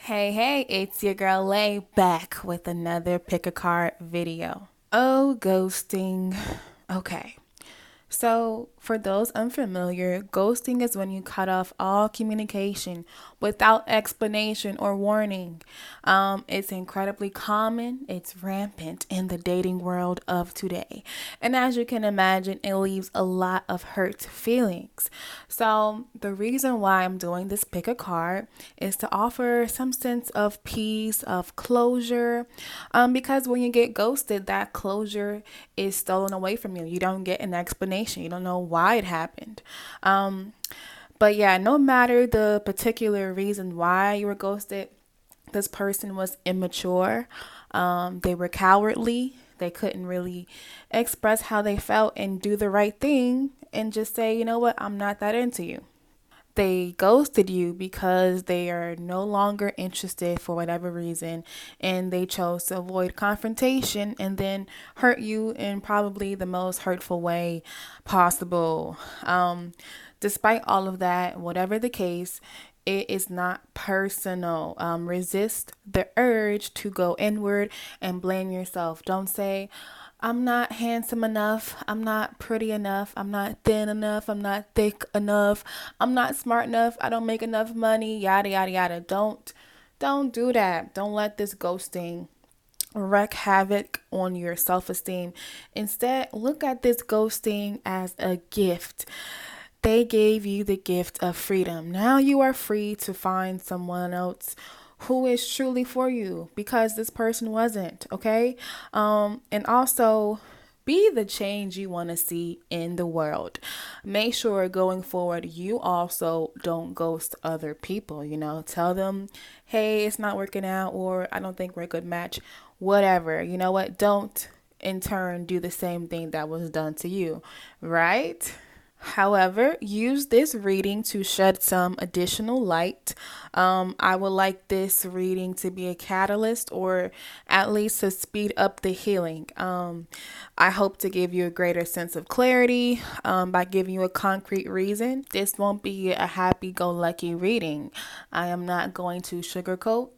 Hey, it's your girl Lay back with another pick a card video. Oh, ghosting. Okay. So, for those unfamiliar, ghosting is when you cut off all communication without explanation or warning. It's incredibly common, it's rampant in the dating world of today. And as you can imagine, it leaves a lot of hurt feelings. So, the reason why I'm doing this pick a card is to offer some sense of peace, of closure, because when you get ghosted, that closure is stolen away from you. You don't get an explanation. You don't know why it happened. But yeah, no matter the particular reason why you were ghosted, this person was immature. They were cowardly. They couldn't really express how they felt and do the right thing and just say, you know what, I'm not that into you. They ghosted you because they are no longer interested for whatever reason, and they chose to avoid confrontation and then hurt you in probably the most hurtful way possible. Despite all of that, whatever the case, it is not personal. Resist the urge to go inward and blame yourself. Don't say, I'm not handsome enough. I'm not pretty enough. I'm not thin enough. I'm not thick enough. I'm not smart enough. I don't make enough money. Yada yada yada. Don't do that. Don't let this ghosting wreak havoc on your self-esteem. Instead, look at this ghosting as a gift. They gave you the gift of freedom. Now you are free to find someone else who is truly for you because this person wasn't, okay? And also be the change you want to see in the world. Make sure going forward you also don't ghost other people, tell them, "Hey, it's not working out," or "I don't think we're a good match." Whatever. You know what? Don't in turn do the same thing that was done to you, right? However, use this reading to shed some additional light. I would like this reading to be a catalyst or at least to speed up the healing. I hope to give you a greater sense of clarity by giving you a concrete reason. This won't be a happy go lucky reading. I am not going to sugarcoat.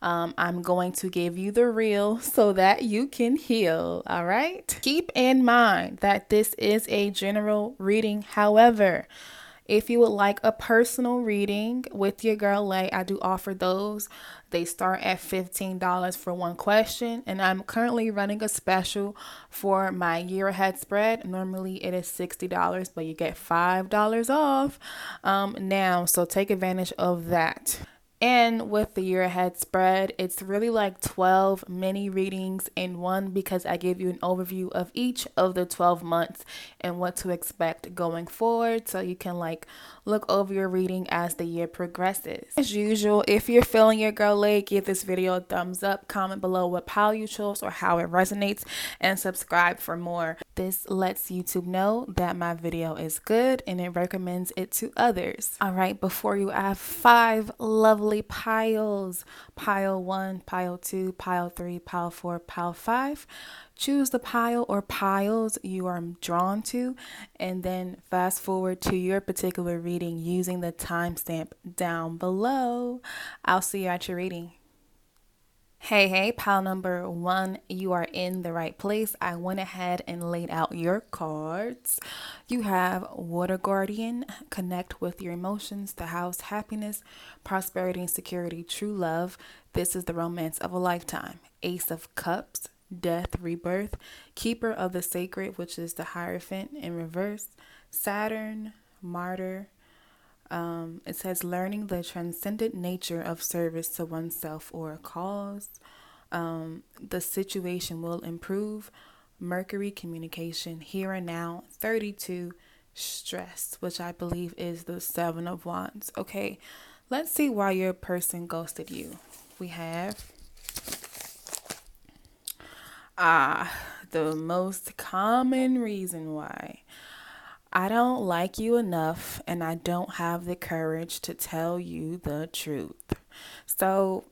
I'm going to give you the real so that you can heal. All right. Keep in mind that this is a general reading. However, if you would like a personal reading with your girl Lay, I do offer those. They start at $15 for one question, and I'm currently running a special for my year ahead spread. Normally it is $60, but you get $5 off now, so take advantage of that. And with the year ahead spread, it's really like 12 mini readings in one because I give you an overview of each of the 12 months and what to expect going forward so you can look over your reading as the year progresses. As usual, if you're feeling your girl Lay, give this video a thumbs up, comment below what pile you chose or how it resonates, and subscribe for more. This lets YouTube know that my video is good and it recommends it to others. All right, before you have 5 lovely piles, pile 1, pile 2, pile 3, pile 4, pile 5, choose the pile or piles you are drawn to and then fast forward to your particular reading using the timestamp down below. I'll see you at your reading. Hey, pile number 1, you are in the right place. I went ahead and laid out your cards. You have Water Guardian, connect with your emotions, the house, happiness, prosperity and security, true love. This is the romance of a lifetime. Ace of Cups, death, rebirth, keeper of the sacred, which is the Hierophant in reverse, Saturn, martyr. It says learning the transcendent nature of service to oneself or a cause. The situation will improve. Mercury, communication, here and now. 32, stress, which I believe is the 7 of Wands. Okay, let's see why your person ghosted you. We have the most common reason why. I don't like you enough and I don't have the courage to tell you the truth. So,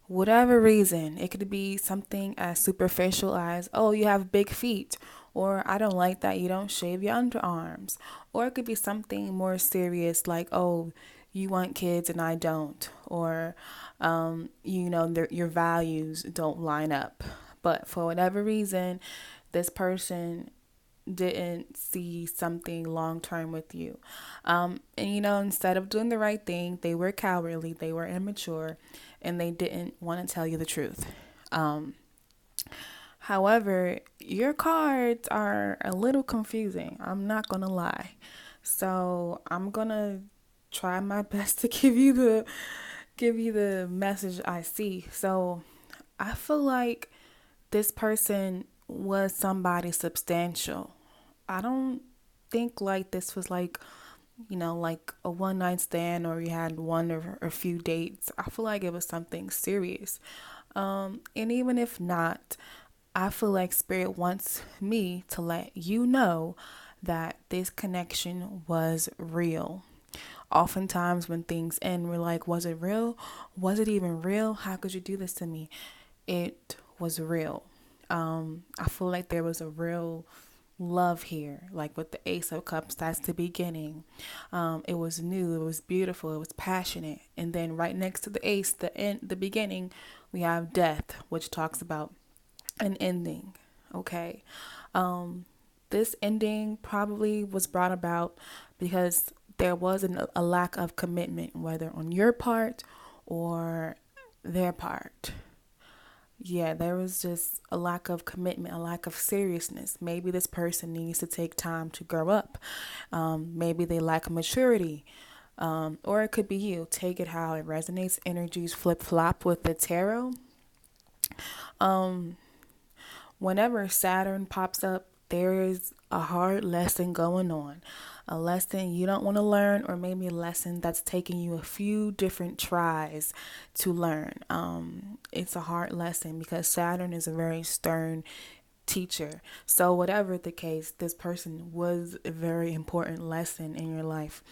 whatever reason, it could be something as superficial as, "Oh, you have big feet," or "I don't like that you don't shave your underarms," or it could be something more serious like, "Oh, you want kids and I don't, or your values don't line up. But for whatever reason, this person didn't see something long term with you. And instead of doing the right thing, they were cowardly, they were immature, and they didn't want to tell you the truth. However, your cards are a little confusing. I'm not gonna lie. So I'm gonna try my best to give you the message I see. So I feel like this person was somebody substantial. I don't think like this was like, like a one night stand or you had one or a few dates. I feel like it was something serious. And even if not, I feel like Spirit wants me to let you know that this connection was real. Oftentimes, when things end, we're like, was it real? Was it even real? How could you do this to me? It was real. I feel like there was a real love here, like with the Ace of Cups. That's the beginning. It was new, it was beautiful, it was passionate, and then right next to the Ace, the beginning, we have Death, which talks about an ending. Okay. This ending probably was brought about because there was a lack of commitment, whether on your part or their part. Yeah, there was just a lack of commitment, a lack of seriousness. Maybe this person needs to take time to grow up. Maybe they lack maturity. Or it could be you. Take it how it resonates. Energies flip flop with the tarot. Whenever Saturn pops up, there is a hard lesson going on. A lesson you don't want to learn, or maybe a lesson that's taking you a few different tries to learn. It's a hard lesson because Saturn is a very stern teacher. So, whatever the case, this person was a very important lesson in your life.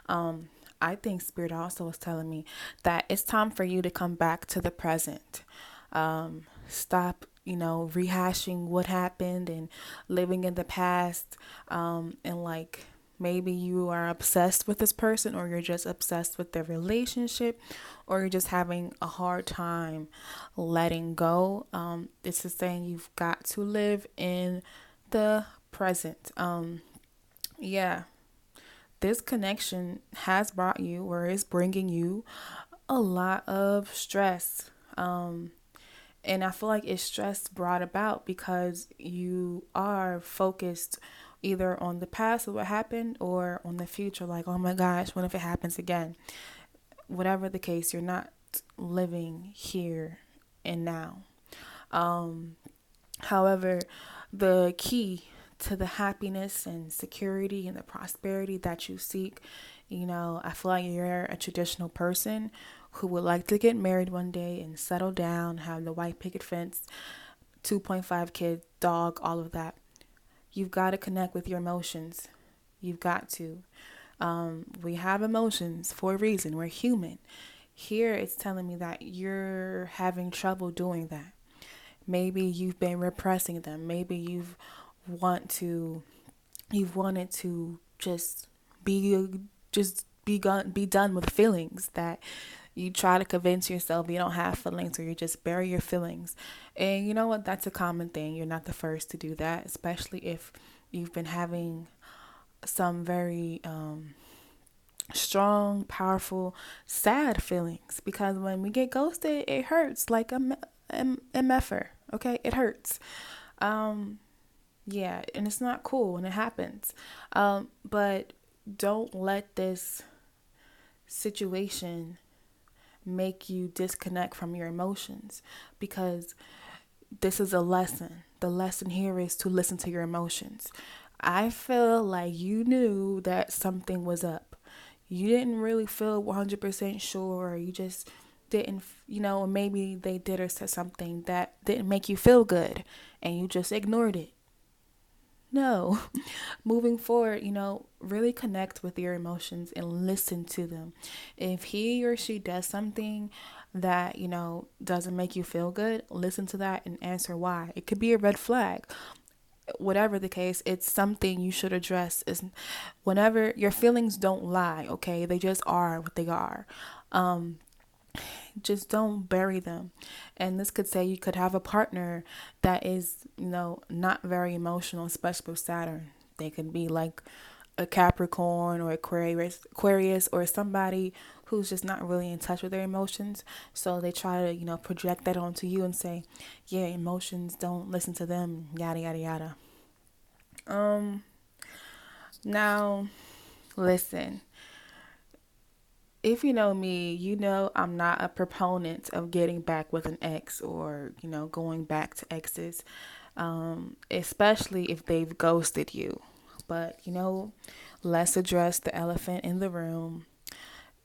I think Spirit also was telling me that it's time for you to come back to the present. Stop, rehashing what happened and living in the past. And like maybe you are obsessed with this person, or you're just obsessed with their relationship, or you're just having a hard time letting go. It's just saying you've got to live in the present. Yeah, this connection has brought you, or is bringing you, a lot of stress. And I feel like it's stress brought about because you are focused either on the past of what happened or on the future. Like, oh my gosh, what if it happens again? Whatever the case, you're not living here and now. However, the key to the happiness and security and the prosperity that you seek, I feel like you're a traditional person who would like to get married one day and settle down, have the white picket fence, 2.5 kids, dog, all of that. You've got to connect with your emotions. You've got to. We have emotions for a reason. We're human. Here it's telling me that you're having trouble doing that. Maybe you've been repressing them. Maybe you've wanted to be done with feelings, that you try to convince yourself you don't have feelings, or you just bury your feelings. And you know what? That's a common thing. You're not the first to do that, especially if you've been having some very strong, powerful, sad feelings. Because when we get ghosted, it hurts like a MFer. Okay, it hurts. Yeah, and it's not cool when it happens. But don't let this situation make you disconnect from your emotions, because this is a lesson. The lesson here is to listen to your emotions. I feel like you knew that something was up. You didn't really feel 100% sure, or you just didn't, or maybe they did or said something that didn't make you feel good and you just ignored it. No. Moving forward, really connect with your emotions and listen to them. If he or she does something that, doesn't make you feel good, listen to that and answer why. It could be a red flag. whatever the case, it's something you should address. Is whenever your feelings don't lie, okay? They just are what they are. Just don't bury them. And this could say you could have a partner that is, not very emotional, especially with Saturn. They could be like a Capricorn or Aquarius, or somebody who's just not really in touch with their emotions. So they try to, project that onto you and say, yeah, emotions, don't listen to them, yada, yada, yada. Now, listen, if you know me, you know I'm not a proponent of getting back with an ex, or, going back to exes, especially if they've ghosted you. But, let's address the elephant in the room.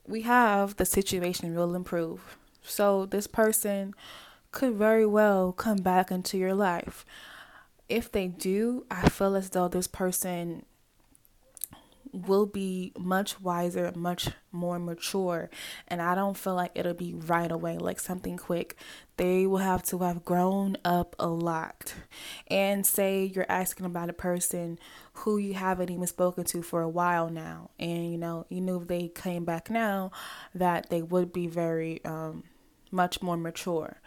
We have the situation will improve. So this person could very well come back into your life. If they do, I feel as though this person will be much wiser, much more mature, and I don't feel like it'll be right away, like something quick. They will have to have grown up a lot. And say you're asking about a person who you haven't even spoken to for a while now, and you knew if they came back now that they would be very much more mature.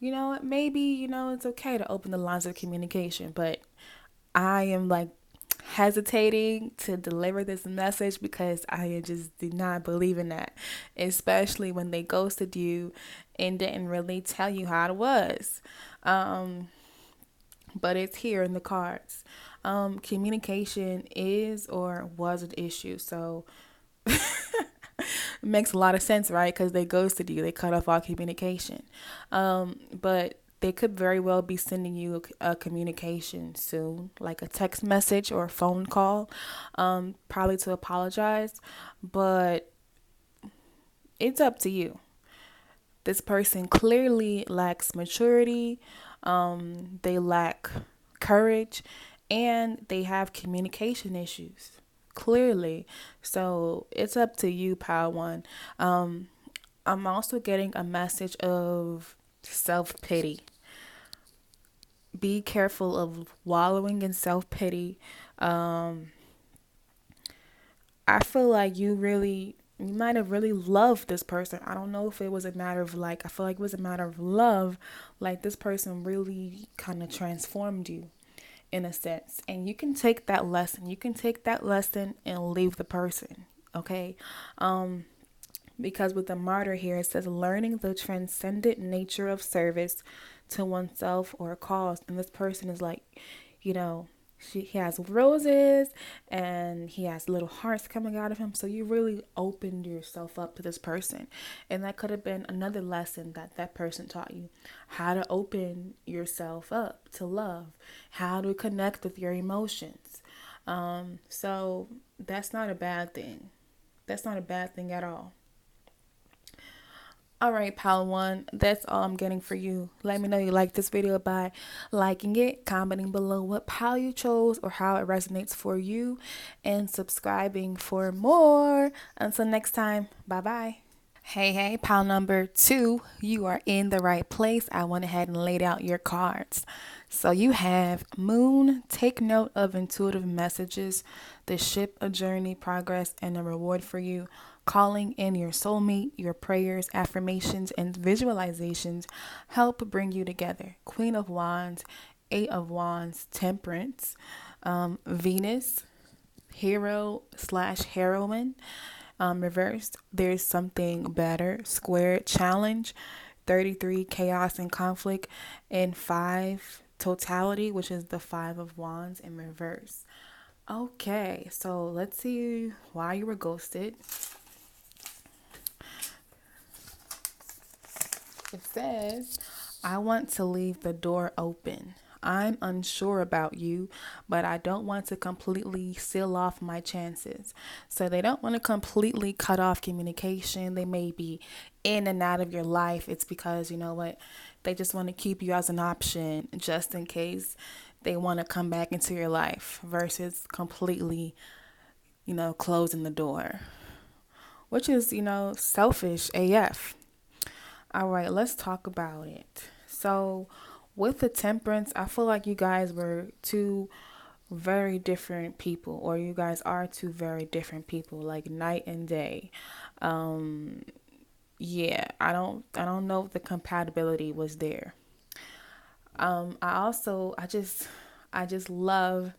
Maybe it's okay to open the lines of communication, but I am like hesitating to deliver this message because I just did not believe in that, especially when they ghosted you and didn't really tell you how it was. But it's here in the cards. Communication is or was an issue, so it makes a lot of sense, right? Because they ghosted you, they cut off all communication. But they could very well be sending you a communication soon, like a text message or a phone call, probably to apologize. But it's up to you. This person clearly lacks maturity, they lack courage, and they have communication issues. Clearly. So it's up to you, Power One. I'm also getting a message of self pity. Be careful of wallowing in self pity. I feel like you might have really loved this person. I don't know if it was a matter of like, I feel like it was a matter of love. Like this person really kind of transformed you in a sense. And you can take that lesson. You can take that lesson and leave the person. Okay. Because with the martyr here, it says learning the transcendent nature of service to oneself or a cause. And this person is like, you know, he has roses and he has little hearts coming out of him. So you really opened yourself up to this person. And that could have been another lesson that that person taught you, how to open yourself up to love, how to connect with your emotions. So that's not a bad thing. That's not a bad thing at all. All right, Pal One, that's all I'm getting for you. Let me know you like this video by liking it, commenting below what pal you chose or how it resonates for you, and subscribing for more. Until next time, bye bye. Hey, hey, pal number two, you are in the right place. I went ahead and laid out your cards. So you have Moon, take note of intuitive messages, the ship, a journey, progress, and a reward for you. Calling in your soulmate, your prayers, affirmations, and visualizations help bring you together. Queen of Wands, Eight of Wands, Temperance, Venus, hero slash heroine. Reversed, there's something better. Squared, challenge. 33, chaos and conflict. And 5, totality, which is the 5 of wands in reverse. Okay, so let's see why you were ghosted. It says, I want to leave the door open. I'm unsure about you, but I don't want to completely seal off my chances. So they don't want to completely cut off communication. They may be in and out of your life. It's because, you know what, they just want to keep you as an option just in case they want to come back into your life versus completely, closing the door, which is, selfish AF. All right, let's talk about it. So, with the Temperance, I feel like you guys were two very different people, or you guys are two very different people, like night and day. Um, yeah, I don't know if the compatibility was there. I just love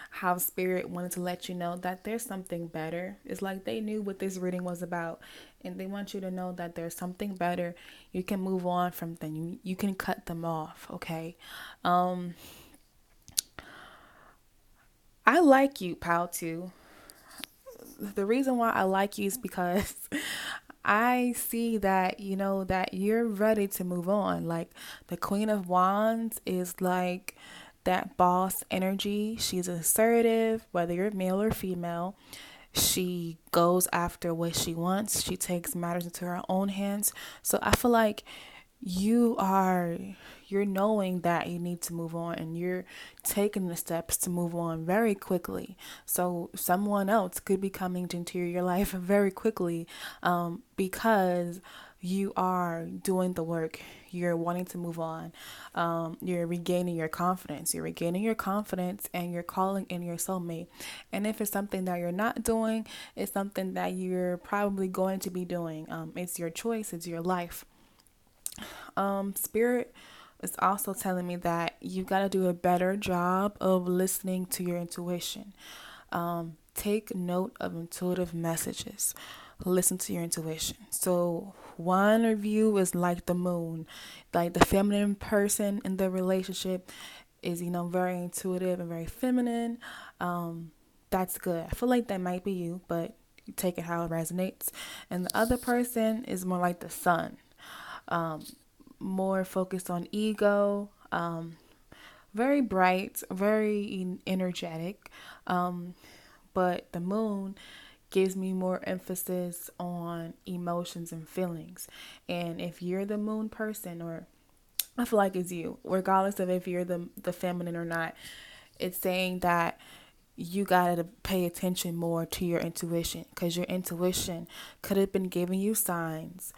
how Spirit wanted to let you know that there's something better. It's like they knew what this reading was about, and they want you to know that there's something better. You can move on from them. You can cut them off. Okay. Um, I like you, pal. Too. The reason why I like you is because I see that, that you're ready to move on. Like the Queen of Wands is like that boss energy. She's assertive, whether you're male or female. She goes after what she wants. She takes matters into her own hands. So I feel like you are you're knowing that you need to move on, and you're taking the steps to move on very quickly. So someone else could be coming into your life very quickly, because you are doing the work. You're wanting to move on. You're regaining your confidence. You're regaining your confidence, and you're calling in your soulmate. And if it's something that you're not doing, it's something that you're probably going to be doing. It's your choice. It's your life. Spirit is also telling me that you got to do a better job of listening to your intuition. Take note of intuitive messages. Listen to your intuition. So, one of you is like the moon, like the feminine person in the relationship is, very intuitive and very feminine. That's good. I feel like that might be you, but you take it how it resonates. And the other person is more like the sun, more focused on ego, very bright, very energetic. But the moon gives me more emphasis on emotions and feelings. And if you're the moon person, or I feel like it's you, regardless of if you're the feminine or not, it's saying that you gotta pay attention more to your intuition, because your intuition could have been giving you signs,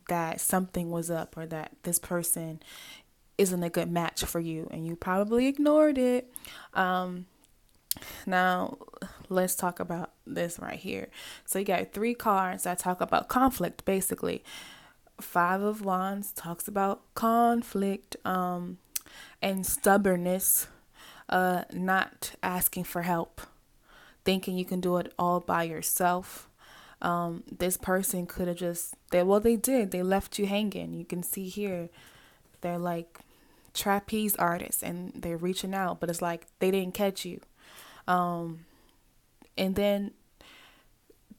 that something was up, or that this person isn't a good match for you, and you probably ignored it. Now, let's talk about this right here. So, you got three cards that talk about conflict, basically. Five of Wands talks about conflict, and stubbornness, not asking for help, thinking you can do it all by yourself. This person could have they did. They left you hanging. You can see here, they're like trapeze artists, and they're reaching out, but it's like they didn't catch you. And then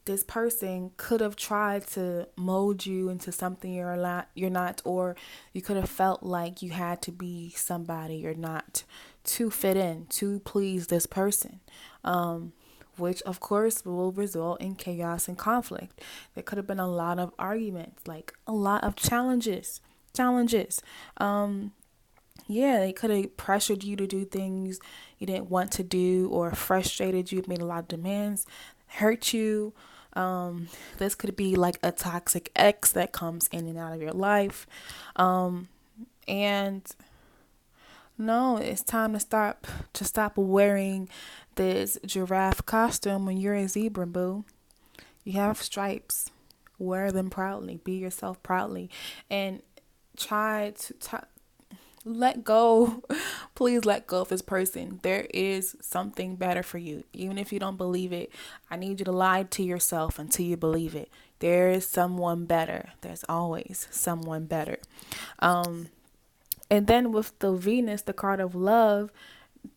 this person could have tried to mold you into something you're not, or you could have felt like you had to be somebody you're not to fit in, to please this person. Which of course will result in chaos and conflict. There could have been a lot of arguments, like a lot of challenges. Yeah, they could have pressured you to do things you didn't want to do, or frustrated you, made a lot of demands, hurt you. This could be like a toxic ex that comes in and out of your life. And no, it's time to stop wearing this giraffe costume when you're a zebra, boo. You have stripes. Wear them proudly. Be yourself proudly. And try to let go. Please let go of this person. There is something better for you. Even if you don't believe it, I need you to lie to yourself until you believe it. There is someone better. There's always someone better. And then with the Venus, the card of love,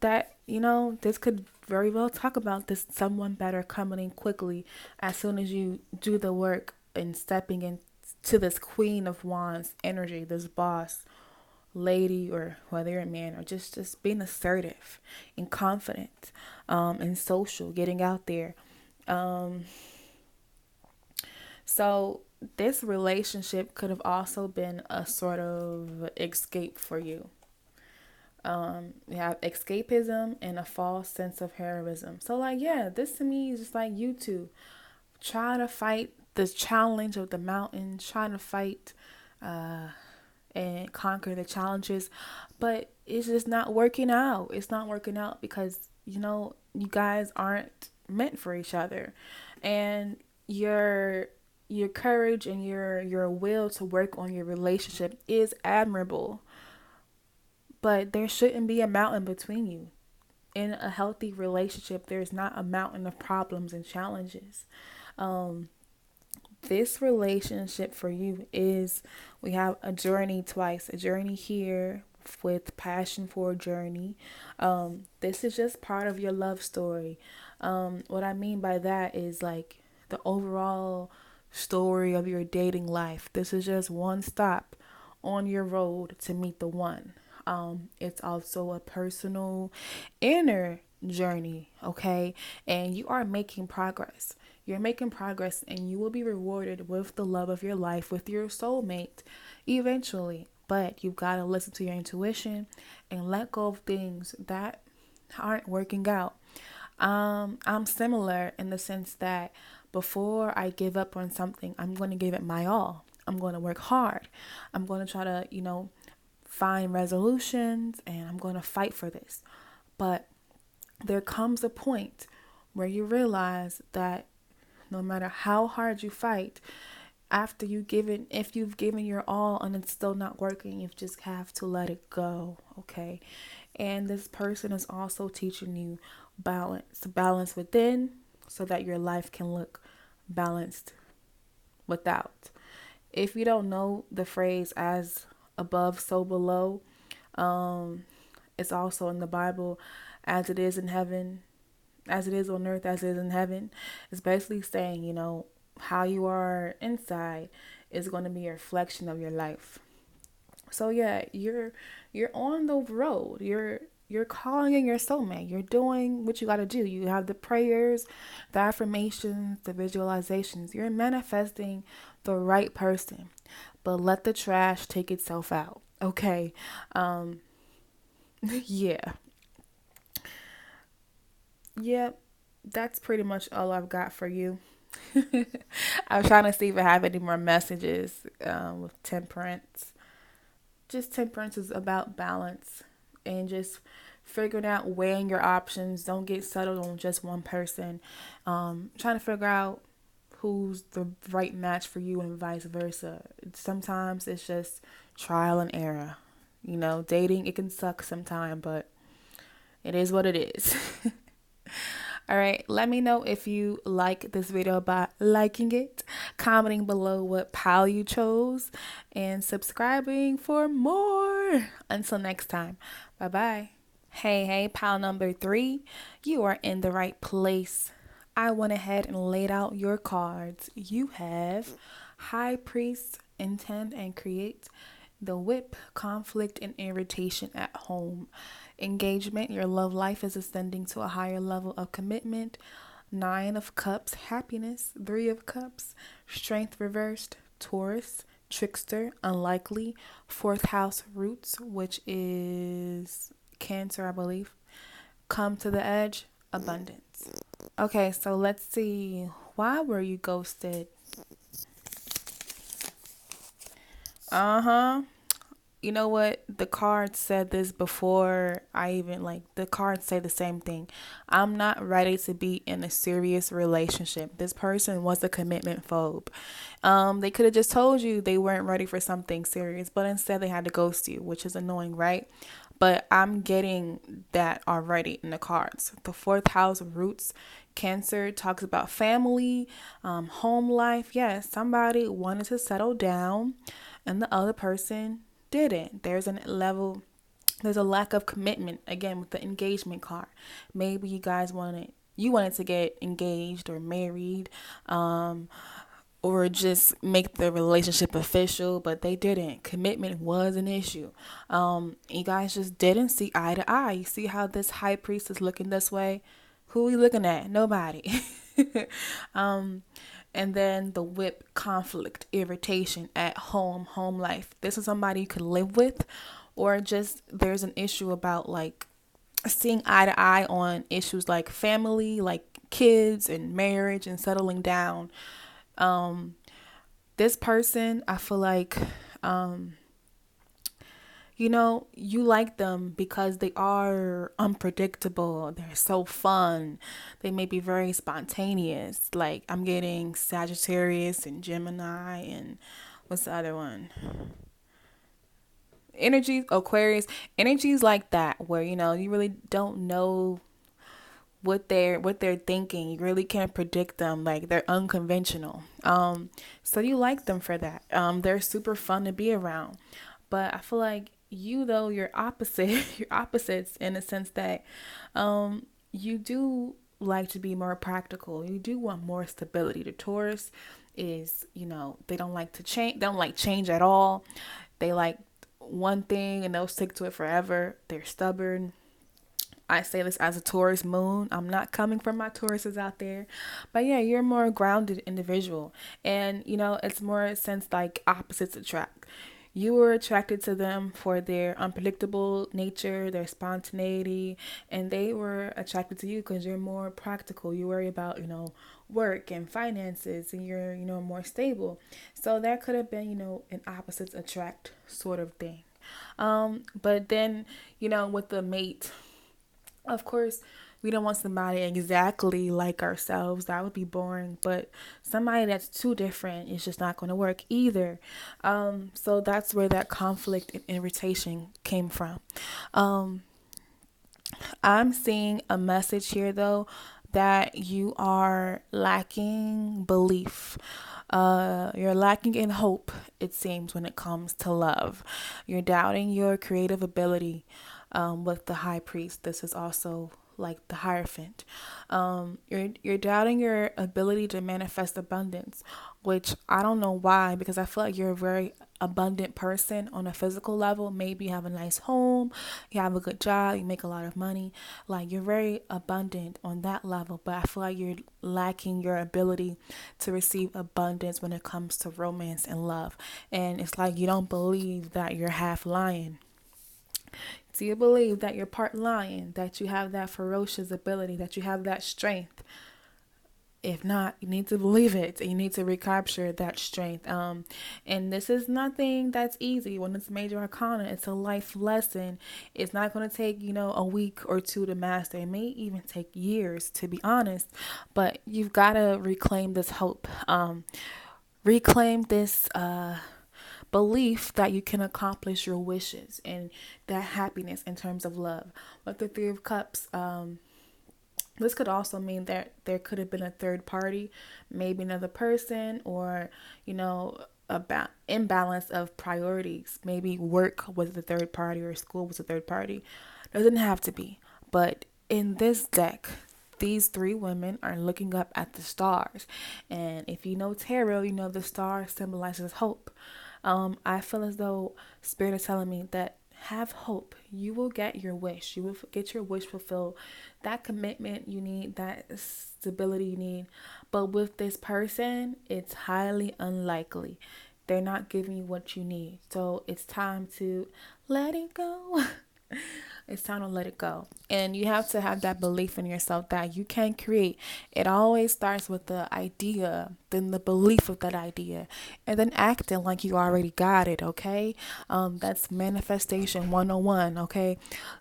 that, this could very well talk about this someone better coming in quickly as soon as you do the work and stepping into this Queen of Wands energy, this boss lady, or whether you're a man, or just being assertive and confident, and social, getting out there. So this relationship could have also been a sort of escape for you. You have escapism and a false sense of heroism. So like, yeah, this to me is just like you two try to fight the challenge of the mountain, trying to fight and conquer the challenges, but it's just not working out. It's not working out because, you guys aren't meant for each other. And your your courage and your will to work on your relationship is admirable, but there shouldn't be a mountain between you. In a healthy relationship, there's not a mountain of problems and challenges. Um, this relationship for you is, we have a journey twice, a journey here with passion for a journey. This is just part of your love story. What I mean by that is like the overall story of your dating life. This is just one stop on your road to meet the one. It's also a personal inner journey, okay? And you are making progress. You're making progress, and you will be rewarded with the love of your life, with your soulmate eventually. But you've got to listen to your intuition and let go of things that aren't working out. I'm similar in the sense that before I give up on something, I'm going to give it my all. I'm going to work hard. I'm going to try to, find resolutions, and I'm going to fight for this. But there comes a point where you realize that no matter how hard you fight, after if you've given your all and it's still not working, you just have to let it go, okay? And this person is also teaching you balance within, so that your life can look balanced without. If you don't know the phrase "as above, so below," it's also in the Bible, as it is in heaven, as it is on earth, as it is in heaven. It's basically saying, how you are inside is going to be a reflection of your life. So yeah, you're on the road. You're calling in your soulmate. You're doing what you got to do. You have the prayers, the affirmations, the visualizations. You're manifesting the right person. But let the trash take itself out. Okay. Yeah. Yep. That's pretty much all I've got for you. I'm trying to see if I have any more messages with temperance. Just temperance is about balance and just figuring out, weighing your options. Don't get settled on just one person. Trying to figure out who's the right match for you and vice versa. Sometimes it's just trial and error. Dating, it can suck sometimes, but it is what it is. All right, let me know if you like this video by liking it, commenting below what pile you chose, and subscribing for more. Until next time, bye bye. Hey, pile number 3, you are in the right place. I went ahead and laid out your cards. You have High Priest, Intend and Create, the Whip, Conflict and Irritation at Home. Engagement, your love life is ascending to a higher level of commitment. 9 of Cups, Happiness. 3 of Cups, Strength reversed. Taurus, Trickster, Unlikely. 4th house, Roots, which is Cancer, I believe. Come to the Edge, Abundance. Okay, so let's see. Why were you ghosted? Uh-huh. You know what? The cards said this before I even, the cards say the same thing. I'm not ready to be in a serious relationship. This person was a commitment phobe. They could have just told you they weren't ready for something serious, but instead they had to ghost you, which is annoying, right? But I'm getting that already in the cards. The 4th house, Roots, Cancer, talks about family, home life. Yes, somebody wanted to settle down and the other person didn't. There's a lack of commitment, again, with the engagement card. Maybe you wanted to get engaged or married, or just make the relationship official, but they didn't. Commitment was an issue. You guys just didn't see eye to eye. You see how this high priest is looking this way? Who are you looking at? Nobody. And then the Whip, Conflict, Irritation at home life. This is somebody you could live with, or just there's an issue about seeing eye to eye on issues like family, like kids and marriage and settling down. This person, I feel like You like them because they are unpredictable. They're so fun. They may be very spontaneous. Like I'm getting Sagittarius and Gemini and what's the other one? Energies, Aquarius, energies like that where you really don't know what they're thinking. You really can't predict them. Like they're unconventional. So you like them for that. They're super fun to be around. But I feel like though, you're opposite. You're opposites in the sense that you do like to be more practical. You do want more stability. The Taurus is, they don't like to change. They don't like change at all. They like one thing and they'll stick to it forever. They're stubborn. I say this as a Taurus moon. I'm not coming from my Tauruses out there. But yeah, you're a more grounded individual. And, it's more a sense like opposites attract. You were attracted to them for their unpredictable nature, their spontaneity, and they were attracted to you because you're more practical. You worry about, work and finances, and you're, more stable. So that could have been, an opposites attract sort of thing. But then, with the mate, of course, we don't want somebody exactly like ourselves. That would be boring. But somebody that's too different is just not going to work either. So that's where that conflict and irritation came from. Um, I'm seeing a message here, though, that you are lacking belief. You're lacking in hope, it seems, when it comes to love. You're doubting your creative ability with the high priest. This is also like the Hierophant. You're doubting your ability to manifest abundance, which I don't know why, because I feel like you're a very abundant person on a physical level. Maybe you have a nice home, you have a good job, you make a lot of money. Like you're very abundant on that level, but I feel like you're lacking your ability to receive abundance when it comes to romance and love. And it's like you don't believe that you're half lion. Do you believe that you're part lion, that you have that ferocious ability, that you have that strength? If not, you need to believe it. You need to recapture that strength. And this is nothing that's easy. When it's major arcana, it's a life lesson. It's not going to take, a week or two to master. It may even take years, to be honest. But you've got to reclaim this hope. Reclaim this belief that you can accomplish your wishes and that happiness in terms of love. With the Three of Cups, this could also mean that there could have been a third party, maybe another person, or, about imbalance of priorities. Maybe work was the third party or school was the third party. Doesn't have to be. But in this deck, these three women are looking up at the stars. And if you know tarot, you know the star symbolizes hope. I feel as though Spirit is telling me that have hope. You will get your wish. You will get your wish fulfilled. That commitment you need, that stability you need. But with this person, it's highly unlikely. They're not giving you what you need. So it's time to let it go. It's time to let it go. And you have to have that belief in yourself that you can create. It always starts with the idea, then the belief of that idea, and then acting like you already got it, okay? That's manifestation 101, okay?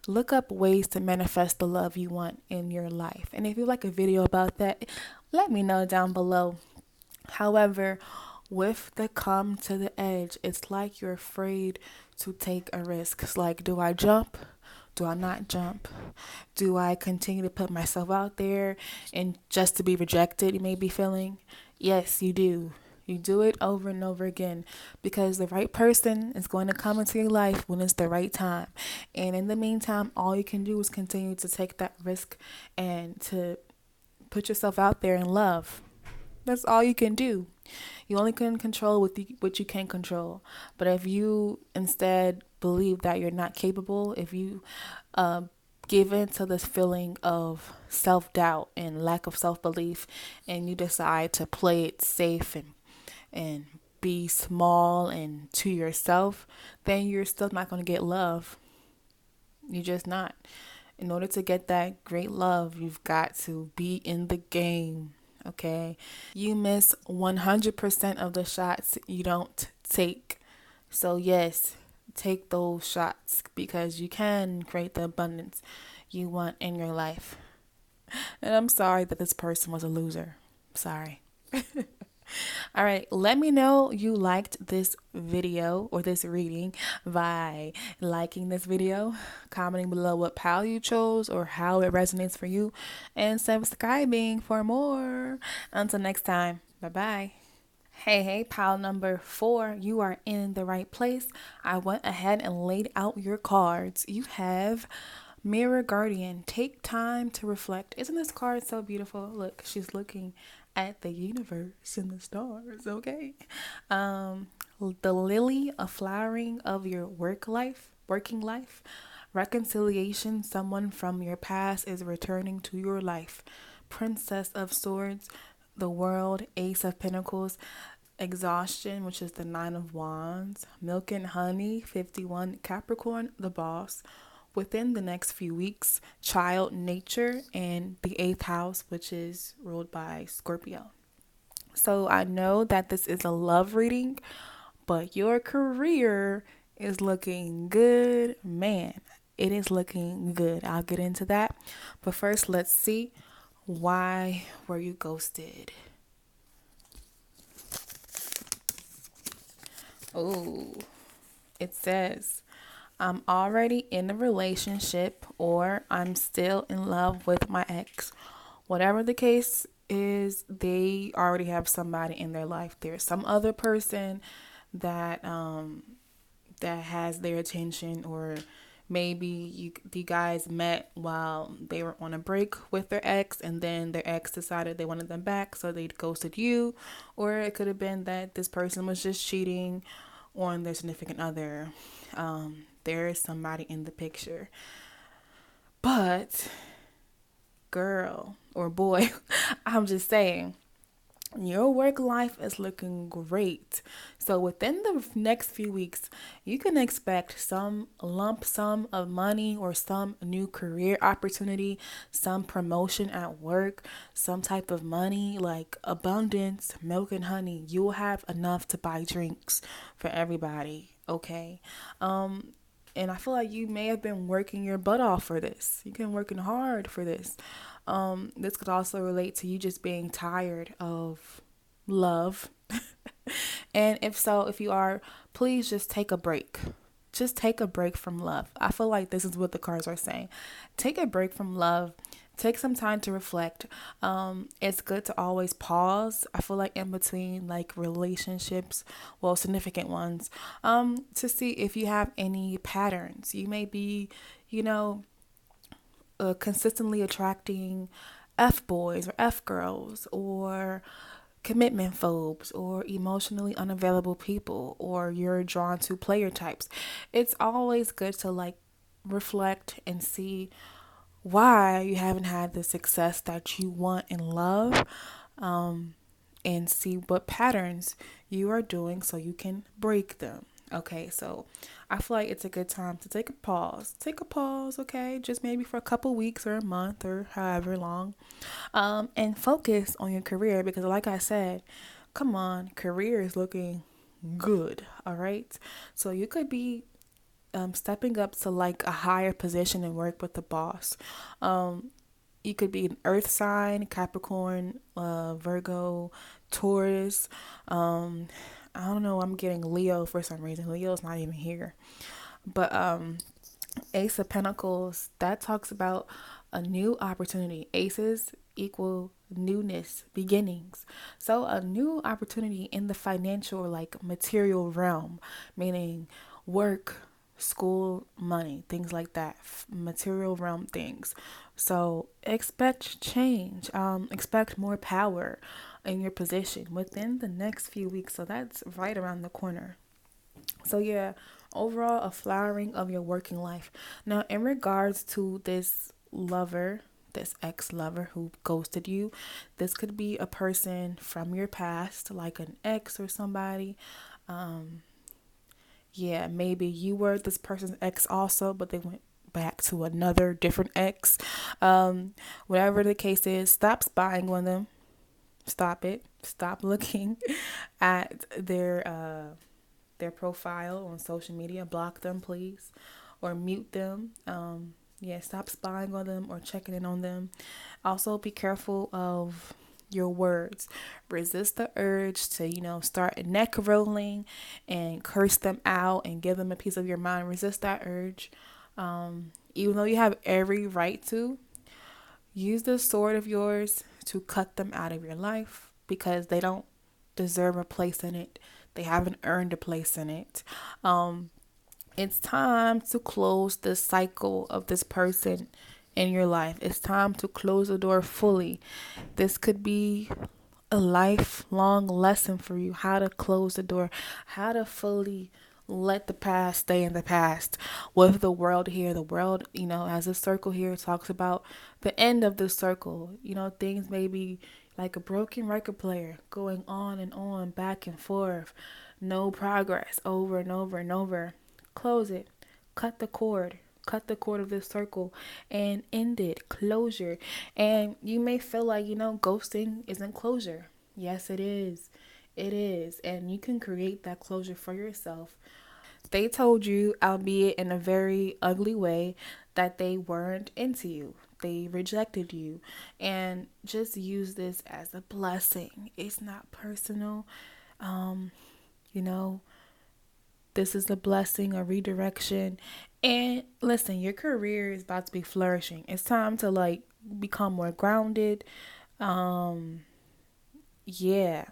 Look up ways to manifest the love you want in your life. And if you like a video about that, let me know down below. However, with the come to the edge, it's like you're afraid to take a risk. It's like, do I jump? Do I not jump? Do I continue to put myself out there and just to be rejected, you may be feeling? Yes, you do. You do it over and over again because the right person is going to come into your life when it's the right time. And in the meantime, all you can do is continue to take that risk and to put yourself out there in love. That's all you can do. You only can control what you can control. But if you instead believe that you're not capable, if you give in to this feeling of self-doubt and lack of self-belief, and you decide to play it safe and be small and to yourself, then you're still not going to get love. You're just not. In order to get that great love, you've got to be in the game. Okay, you miss 100% of the shots you don't take. So yes, take those shots because you can create the abundance you want in your life. And I'm sorry that this person was a loser. Sorry. All right, let me know you liked this video or this reading by liking this video, commenting below what pile you chose or how it resonates for you, and subscribing for more. Until next time, bye bye. Hey, pile number 4, you are in the right place. I went ahead and laid out your cards. You have Mirror Guardian. Take time to reflect. Isn't this card so beautiful? Look, she's looking at the universe and the stars, okay? The lily, a flowering of your working life. Reconciliation, someone from your past is returning to your life. Princess of Swords, the world, Ace of Pentacles, exhaustion, which is the Nine of Wands, milk and honey, 51, Capricorn, the boss, within the next few weeks, child, nature, and the 8th house, which is ruled by Scorpio. So I know that this is a love reading, but your career is looking good, man. It is looking good. I'll get into that. But first, let's see, why were you ghosted? Oh, it says, I'm already in a relationship or I'm still in love with my ex. Whatever the case is, they already have somebody in their life. There's some other person that that has their attention, or maybe the guys met while they were on a break with their ex, and then their ex decided they wanted them back, so they ghosted you. Or it could have been that this person was just cheating on their significant other. There is somebody in the picture, but girl or boy, I'm just saying, your work life is looking great. So within the next few weeks, you can expect some lump sum of money or some new career opportunity, some promotion at work, some type of money, like abundance, milk and honey. You will have enough to buy drinks for everybody, okay? And I feel like you may have been working your butt off for this. You've been working hard for this. This could also relate to you just being tired of love. And if so, if you are, please just take a break. Just take a break from love. I feel like this is what the cards are saying. Take a break from love. Take some time to reflect. It's good to always pause. I feel like in between like relationships, well, significant ones, to see if you have any patterns. You may be, you know, consistently attracting F boys or F girls, or commitment phobes, or emotionally unavailable people, or you're drawn to player types. It's always good to like reflect and see why you haven't had the success that you want in love, and see what patterns you are doing so you can break them. Okay, so I feel like it's a good time to take a pause. Take a pause, okay? Just maybe for a couple weeks or a month or however long. And focus on your career because, like I said, come on, career is looking good, all right? So you could be stepping up to like a higher position and work with the boss. You could be an earth sign, Capricorn, Virgo, Taurus. I don't know, I'm getting Leo for some reason. Leo's not even here. But Ace of Pentacles, that talks about a new opportunity. Aces equal newness, beginnings. So a new opportunity in the financial or like material realm, meaning work, school, money, things like that, material realm things. So expect change, expect more power in your position within the next few weeks. So that's right around the corner. So yeah, overall a flowering of your working life. Now in regards to this lover, this ex-lover who ghosted you, this could be a person from your past, like an ex or somebody. Yeah, maybe you were this person's ex also, but they went back to another different ex. Whatever the case is, stop spying on them. Stop it. Stop looking at their profile on social media. Block them, please, or mute them. Yeah, stop spying on them or checking in on them. Also, be careful of your words. Resist the urge to, start neck rolling and curse them out and give them a piece of your mind. Resist that urge. Even though you have every right to, use this sword of yours to cut them out of your life because they don't deserve a place in it. They haven't earned a place in it. It's time to close the cycle of this person in your life. It's time to close the door fully. This could be a lifelong lesson for you, how to close the door, how to fully let the past stay in the past. With the world here, the world, as a circle here talks about the end of the circle. Things may be like a broken record player going on and on, back and forth, no progress, over and over and over. Close it. Cut the cord. Cut the cord of this circle and end it. Closure. And you may feel like, ghosting isn't closure. Yes, it is. It is. And you can create that closure for yourself. They told you, albeit in a very ugly way, that they weren't into you. They rejected you. And just use this as a blessing. It's not personal. You know, this is a blessing, a redirection. And listen, your career is about to be flourishing. It's time to become more grounded. Yeah.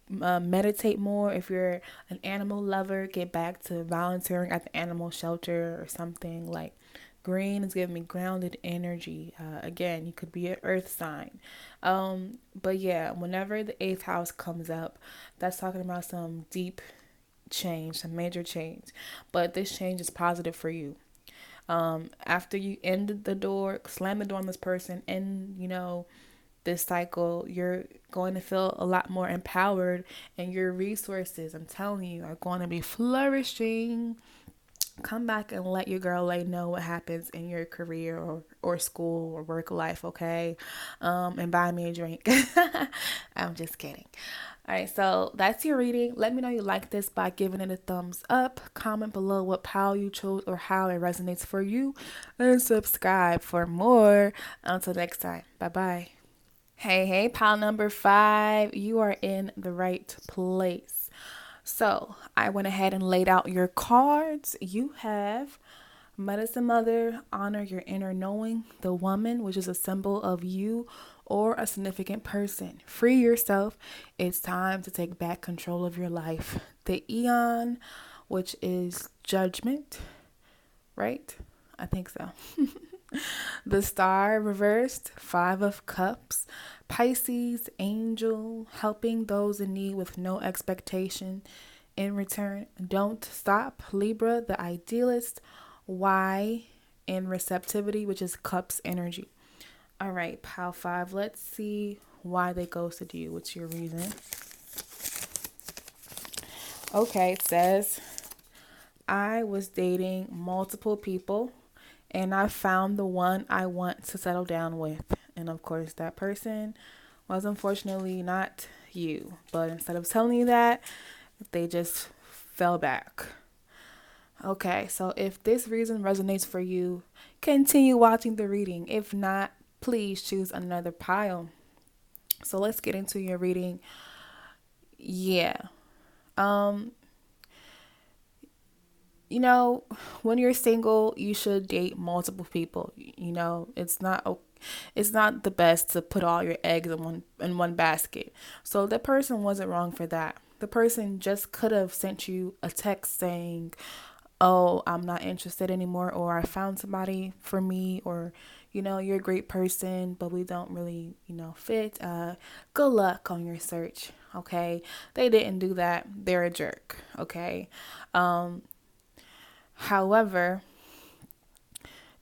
Meditate more. If you're an animal lover, get back to volunteering at the animal shelter or something. Like green is giving me grounded energy. Again, you could be an earth sign. But yeah, whenever the eighth house comes up, that's talking about some deep change, some major change. But this change is positive for you. After you end the door, slam the door on this person, and this cycle, you're going to feel a lot more empowered, and your resources, I'm telling you, are going to be flourishing. Come back and let your girl know what happens in your career or school or work life, okay? And buy me a drink. I'm just kidding. All right, so that's your reading. Let me know you like this by giving it a thumbs up. Comment below what pile you chose or how it resonates for you. And subscribe for more. Until next time. Bye-bye. Hey, pile number 5. You are in the right place. So I went ahead and laid out your cards. You have Medicine Mother, honor your inner knowing, the woman, which is a symbol of you or a significant person. Free yourself. It's time to take back control of your life. The Eon, which is judgment, right? I think so. The Star reversed, 5 of Cups, Pisces, angel, helping those in need with no expectation in return. Don't stop, Libra, the idealist, Y in receptivity, which is Cups energy. All right, pile 5. Let's see why they ghosted you. What's your reason? Okay, it says, I was dating multiple people and I found the one I want to settle down with. And of course, that person was unfortunately not you. But instead of telling you that, they just fell back. Okay, so if this reason resonates for you, continue watching the reading. If not, please choose another pile. So let's get into your reading. Yeah. When you're single, you should date multiple people. It's not the best to put all your eggs in one basket. So the person wasn't wrong for that. The person just could have sent you a text saying, "Oh, I'm not interested anymore," or "I found somebody for me," or "You're a great person, but we don't really, fit. Good luck on your search." Okay. They didn't do that. They're a jerk. Okay. However,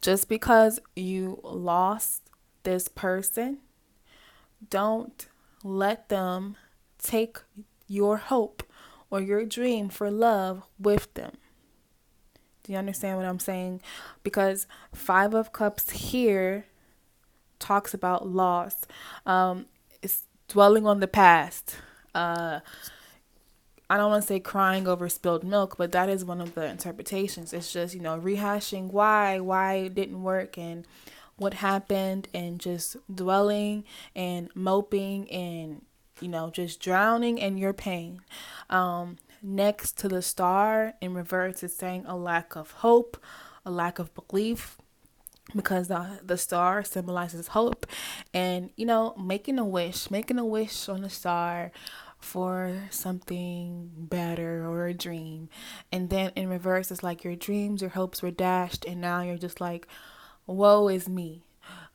just because you lost this person, don't let them take your hope or your dream for love with them. Do you understand what I'm saying? Because 5 of Cups here talks about loss. It's dwelling on the past. I don't want to say crying over spilled milk, but that is one of the interpretations. It's just, rehashing why it didn't work and what happened, and just dwelling and moping and, just drowning in your pain. Next to the star in reverse is saying a lack of hope, a lack of belief, because the star symbolizes hope, and making a wish on the star for something better, or a dream. And then in reverse, it's like your dreams, your hopes were dashed, and now you're just like, woe is me.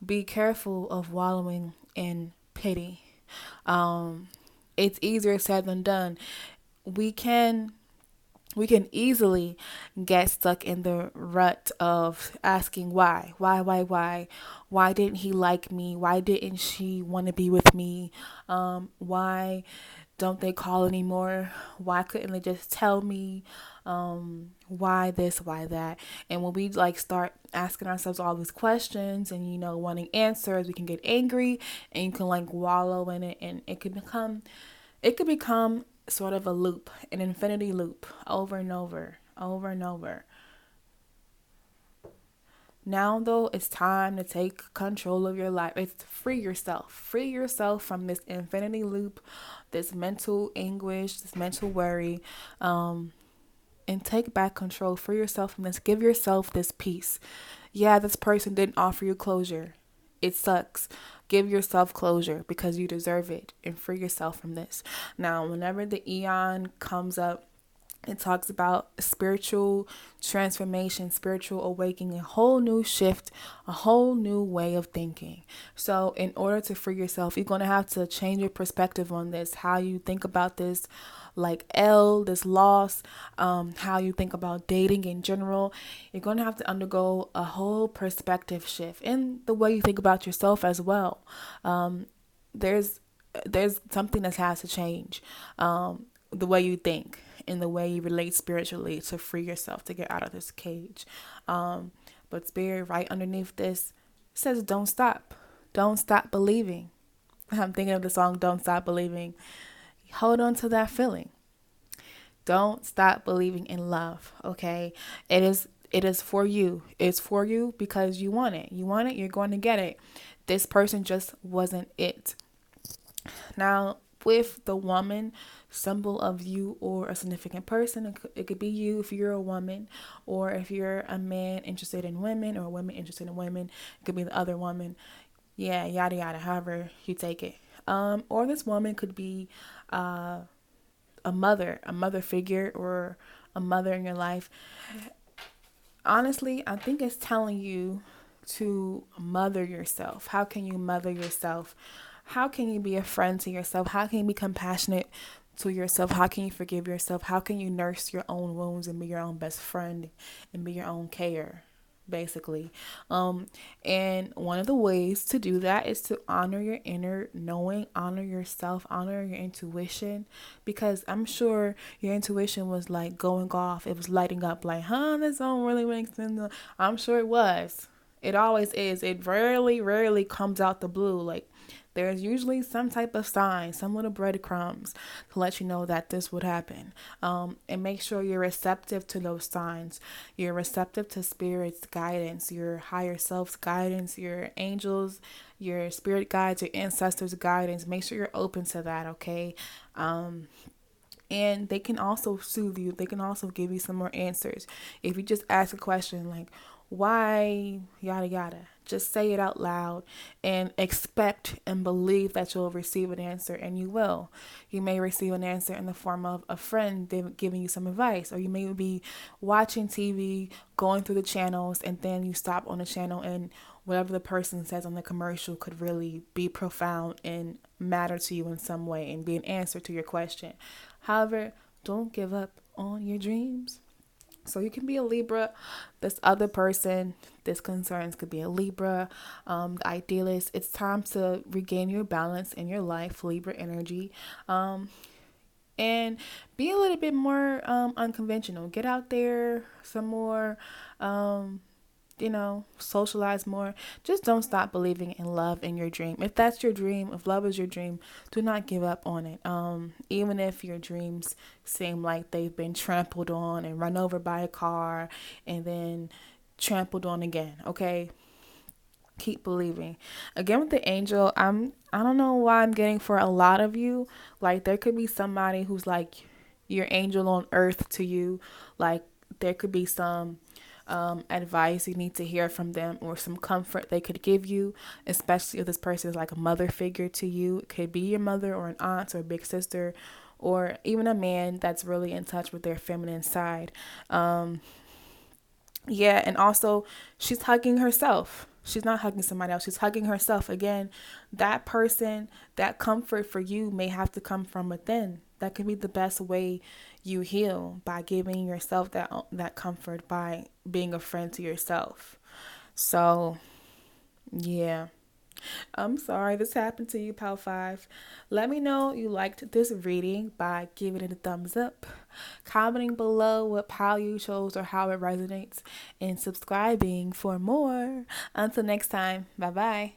Be careful of wallowing in pity. It's easier said than done. We can we can easily get stuck in the rut of asking why didn't he like me, why didn't she want to be with me, why don't they call anymore, why couldn't they just tell me, why this, why that. And when we like start asking ourselves all these questions and wanting answers, we can get angry, and you can like wallow in it, and it could become sort of a loop, an infinity loop, over and over, over and over. Now, though, it's time to take control of your life. It's free yourself. Free yourself from this infinity loop, this mental anguish, this mental worry, and take back control. Free yourself from this. Give yourself this peace. Yeah, this person didn't offer you closure. It sucks. Give yourself closure because you deserve it, and free yourself from this. Now, whenever the Eon comes up, it talks about spiritual transformation, spiritual awakening, a whole new shift, a whole new way of thinking. So, in order to free yourself, you're going to have to change your perspective on this, how you think about this, like this loss, how you think about dating in general. You're going to have to undergo a whole perspective shift in the way you think about yourself as well. There's there's something that has to change. The way you think, in the way you relate spiritually, to free yourself, to get out of this cage. But Spirit, right underneath this, says, don't stop. Don't stop believing. I'm thinking of the song, Don't Stop Believing. Hold on to that feeling. Don't stop believing in love, okay? It is for you. It's for you because you want it. You want it, you're going to get it. This person just wasn't it. Now, with the woman symbol of you or a significant person, it could be you if you're a woman, or if you're a man interested in women, or a woman interested in women, it could be the other woman. Yeah, yada yada, however you take it. Or this woman could be a mother figure, or a mother in your life. Honestly, I think it's telling you to mother yourself. How can you mother yourself? How can you be a friend to yourself? How can you be compassionate to yourself? How can you forgive yourself? How can you nurse your own wounds and be your own best friend and be your own care, basically? And one of the ways to do that is to honor your inner knowing, honor yourself, honor your intuition, because I'm sure your intuition was like going off. It was lighting up like, this don't really make sense. I'm sure it was. It always is. It rarely comes out the blue. Like, there's usually some type of sign, some little breadcrumbs to let you know that this would happen. And make sure you're receptive to those signs. You're receptive to spirit's guidance, your higher self's guidance, your angels, your spirit guides, your ancestors' guidance. Make sure you're open to that, okay? And they can also soothe you. They can also give you some more answers. If you just ask a question like, why, yada, yada, just say it out loud and expect and believe that you'll receive an answer, and you will. You may receive an answer in the form of a friend giving you some advice, or you may be watching TV, going through the channels, and then you stop on the channel, and whatever the person says on the commercial could really be profound and matter to you in some way and be an answer to your question. However, don't give up on your dreams. So you can be a Libra. This other person, this concerns, could be a Libra, the idealist. It's time to regain your balance in your life, Libra energy, and be a little bit more unconventional. Get out there some more. socialize more. Just don't stop believing in love in your dream. If that's your dream, if love is your dream, do not give up on it. Even if your dreams seem like they've been trampled on and run over by a car and then trampled on again, okay? Keep believing. Again with the angel, I don't know why I'm getting for a lot of you. Like there could be somebody who's like your angel on earth to you. Like there could be some advice you need to hear from them or some comfort they could give you, especially if this person is like a mother figure to you. It could be your mother or an aunt or a big sister or even a man that's really in touch with their feminine side. Yeah, and also she's hugging herself. She's not hugging somebody else. She's hugging herself. Again, that person, that comfort for you may have to come from within. That could be the best way you heal, by giving yourself that comfort, by being a friend to yourself. So, yeah. I'm sorry this happened to you, Pal 5. Let me know you liked this reading by giving it a thumbs up, commenting below what pile you chose or how it resonates, and subscribing for more. Until next time, bye bye.